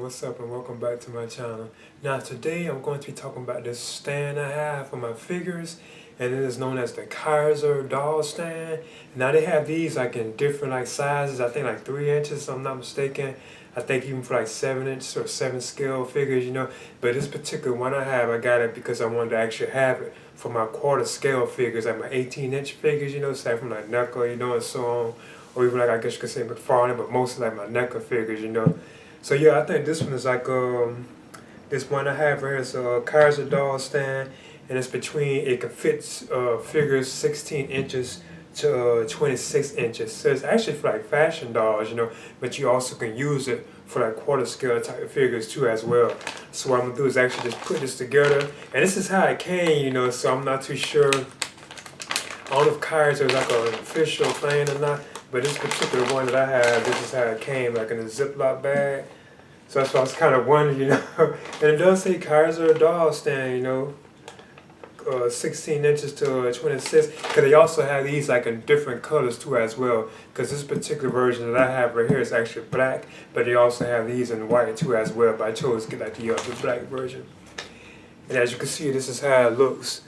what's up and welcome back to my channel. Now today I'm going to be talking about this stand I have for my figures, and it is known as the Kaiser doll stand. Now they have these like in different like sizes, I think like 3 inches if I'm not mistaken. I think even for like 7 inch or 7 scale figures, but this particular one I got it because I wanted to actually have it for my quarter scale figures, like my 18-inch figures, say from like NECA, and so on. Or even like I guess you could say McFarlane, but mostly like my NECA figures. So yeah, I think this one is like this one I have right here is a Kaiser doll stand, and it's between it can fit figures 16 inches to 26 inches. So it's actually for like fashion dolls, but you also can use it for like quarter scale type figures too as well. So what I'm gonna do is actually just put this together, and this is how it came, so I'm not too sure. I don't know if Kaiser is like an official thing or not, but this particular one that I have, this is how it came, like in a Ziploc bag. So that's why I was kind of wondering, and it does say Kaiser doll stand, 16 inches to 26, because they also have these like in different colors too as well, because this particular version that I have right here is actually black, but they also have these in white too as well, but I chose to get like the black version. And as you can see, this is how it looks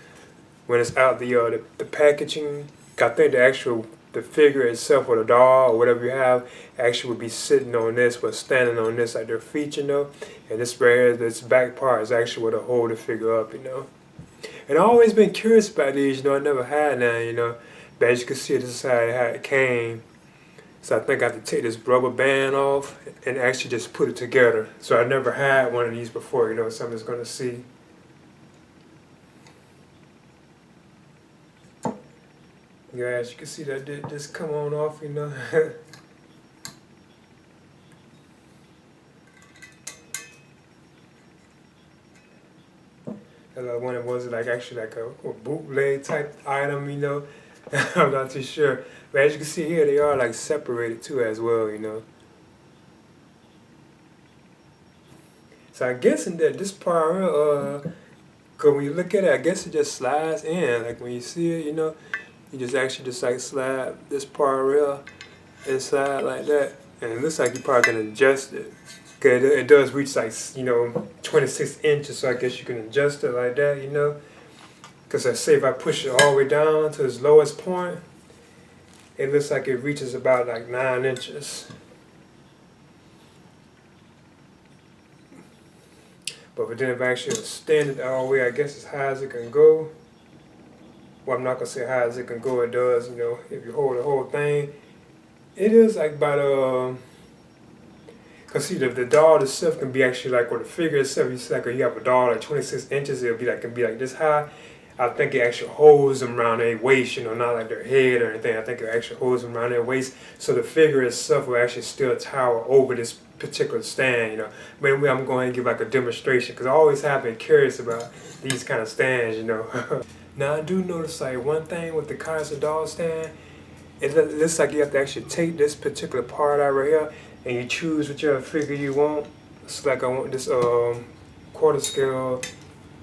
when it's out the packaging. I think the figure itself, or the doll or whatever you have, actually would be sitting on this, or standing on this like their feet, and this right here, this back part is actually what to hold the figure up, And I've always been curious about these, I never had none, but as you can see, this is how it came. So I think I have to take this rubber band off and actually just put it together. So I never had one of these before, so I'm just gonna see. Yeah, as you can see, that did just come on off, And one that was like actually like a bootleg type item, I'm not too sure. But as you can see here, they are like separated too as well, So I guess in this part, cause when you look at it, I guess it just slides in. Like when you see it, you just actually just like slide this part real inside like that, and it looks like you probably can adjust it. Cause it does reach like 26 inches, so I guess you can adjust it like that, Cause I say if I push it all the way down to its lowest point, it looks like it reaches about like 9 inches. But then if I actually extend it all the way, I guess as high as it can go. Well, I'm not gonna say high as it can go. It does, if you hold the whole thing, it is like about cause see the doll itself can be actually like, or the figure itself, you see like you have a doll like 26 inches, it can be like this high. I think it actually holds them around their waist, not like their head or anything. I think it actually holds them around their waist, so the figure itself will actually still tower over this particular stand, But anyway, I'm going to give like a demonstration, because I always have been curious about these kind of stands, Now I do notice like one thing with the Kaiser doll stand, it looks like you have to actually take this particular part out right here, and you choose whichever figure you want. It's like I want this quarter scale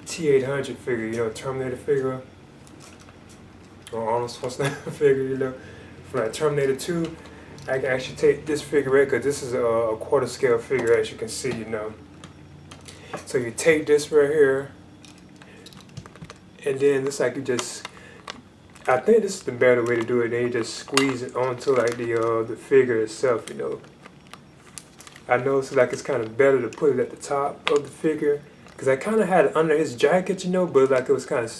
T800 figure, Terminator figure, or Arnold Schwarzenegger figure, from like Terminator 2. I can actually take this figure right, because this is a quarter scale figure, as you can see, So you take this right here, and then it's like you just, I think this is the better way to do it. Then you just squeeze it onto like the figure itself, I know it's like it's kind of better to put it at the top of the figure, because I kind of had it under his jacket, but like it was kind of,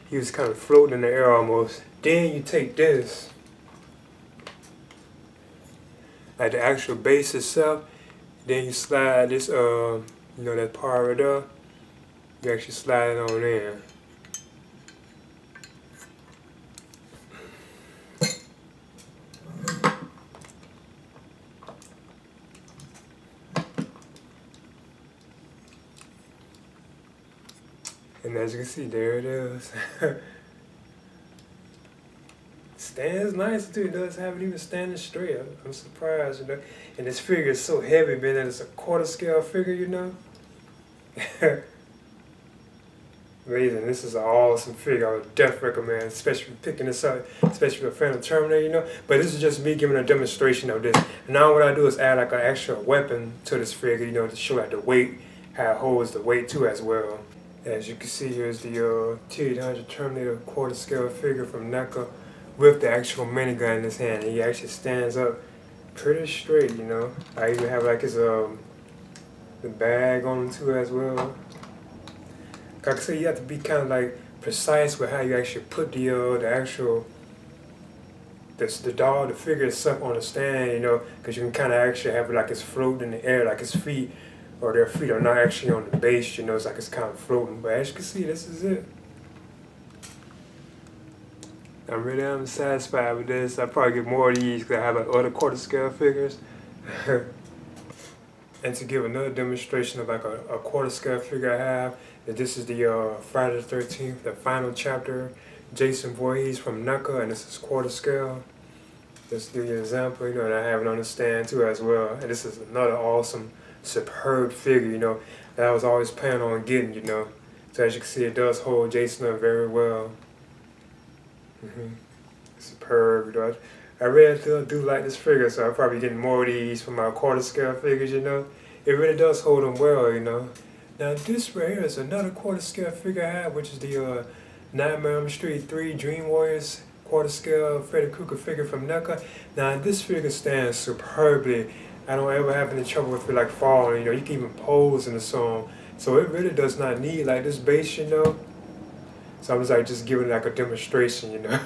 he was kind of floating in the air almost. Then you take this, like the actual base itself, then you slide this, that part right there, you actually slide it on in. And as you can see, there it is. Stands nice too. It does have it even standing straight. I'm surprised, And this figure is so heavy, being that it's a quarter scale figure, Amazing. This is an awesome figure. I would definitely recommend, especially for picking this up, especially for a fan of Terminator, you know. But this is just me giving a demonstration of this. And now what I do is add like an extra weapon to this figure, you know, to show like the weight, how it holds the weight too as well. As you can see, here's the T-800 Terminator quarter scale figure from NECA with the actual minigun in his hand. And he actually stands up pretty straight, you know. I even have like his the bag on him too as well. Like I said, you have to be kind of like precise with how you actually put the actual the figure itself on the stand, you know, because you can kind of actually have it like it's floating in the air, like his feet or their feet are not actually on the base, you know, it's like it's kind of floating. But as you can see, this is it. I'm satisfied with this. I'll probably get more of these because I have like other quarter scale figures. And to give another demonstration of like a quarter scale figure I have, that this is the Friday the 13th, the final chapter, Jason Voorhees from NECA, and this is quarter scale. Just to give you an example, you know, and I have it on the stand too as well. And this is another awesome, superb figure, you know, that I was always planning on getting, you know. So as you can see, it does hold Jason up very well. Superb, you know. I really do like this figure, so I'll probably get more of these for my quarter scale figures, you know. It really does hold them well, you know. Now this right here is another quarter scale figure I have, which is the Nightmare on Elm Street 3 Dream Warriors quarter scale Freddy Krueger figure from NECA. Now this figure stands superbly. I don't ever have any trouble with it like falling, you know. You can even pose in the song. So it really does not need like this base, you know. So I was like just giving it like a demonstration, you know.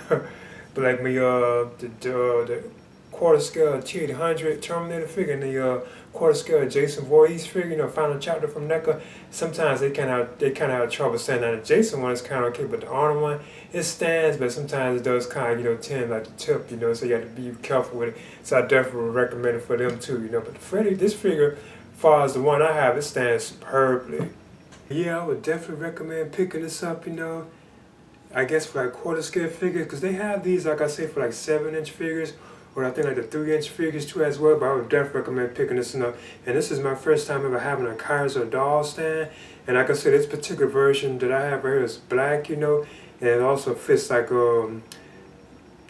But like me, the quarter scale T-800 Terminator figure and the quarter scale Jason Voorhees figure, you know, final chapter from NECA, sometimes they kind of have trouble saying that the Jason one is kind of okay, but the Arnold one, it stands, but sometimes it does kind of, you know, tend like the tip, you know, so you have to be careful with it. So I definitely recommend it for them too, you know. But the Freddy, this figure, as far as the one I have, it stands superbly. Yeah, I would definitely recommend picking this up, you know. I guess for like quarter scale figures, because they have these, like I say, for like 7-inch figures, or I think like the 3-inch figures too as well, but I would definitely recommend picking this one up. And this is my first time ever having a Kaiser doll stand, and like I said, this particular version that I have right here is black, you know, and it also fits like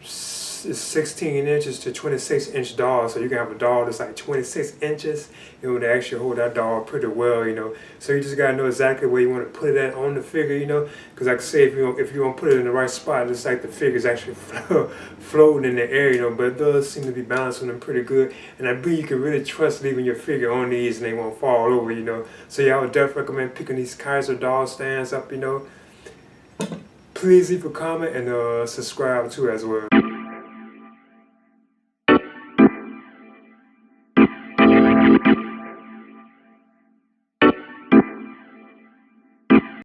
16 inches to 26-inch doll, so you can have a doll that's like 26 inches. It would actually hold that doll pretty well, you know. So you just gotta know exactly where you want to put it at on the figure, you know. Because like I say, if you want to put it in the right spot, it's like the figure's actually floating in the air, you know. But it does seem to be balancing them pretty good, and I believe you can really trust leaving your figure on these and they won't fall over, you know. So yeah, I would definitely recommend picking these Kaiser doll stands up, you know. Please leave a comment and subscribe too as well.